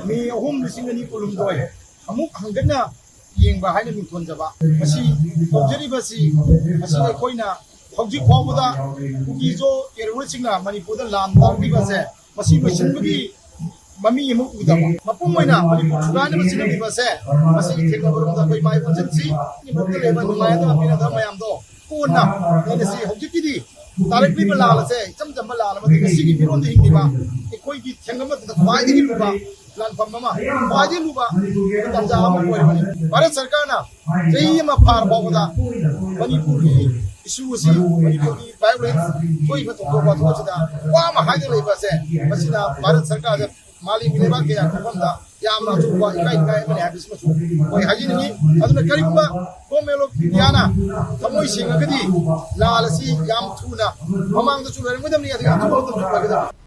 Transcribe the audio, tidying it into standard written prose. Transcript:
मी अहम लिसिंगनी कुलुमदोय अमुक हंगना येंबा हाइना मिथोनजबा मसी तौजरिबसी मसी अखोइना हौजिक फावबदा कुकीजो केरवसिंगना मणिपुरदा लाम तारबिबसे मसी मसिनबगी ममी यमु उदबा मपुम मोइना मणिपुर सुगाने मसिनबिबसे मसी थेकबरुमदा कोइ माइ वजनसी निमुक्ता लेबा नुमायदा पिनादा मयामदो कोना नेनसी हौजिकिदी तारकलिबा लालसे चम चम लाल मति सिगी मिरोन हिंगिबा एकोइ की थेंगम त वाइदि लुबा लानफम मा वाइदि लुबा तंजा अम कोइबनी भारत सरकार ना जई मा फार बावदा मणिपुर की इशू से मणिपुर की वायलेंस कोइ बतो को बतो वा मा हाइदे लेबसे मसिना भारत सरकार से माली मिलेबा के यामदा यामना जुवा इकाई इकाई मने हाबिस मसु कोइ हाजिनी अदुना करिबा कोमेलो याना थमोइ सिंगगदी लालसी याम थुना ममांग द चुलरे मदमनी अदिगा थुबो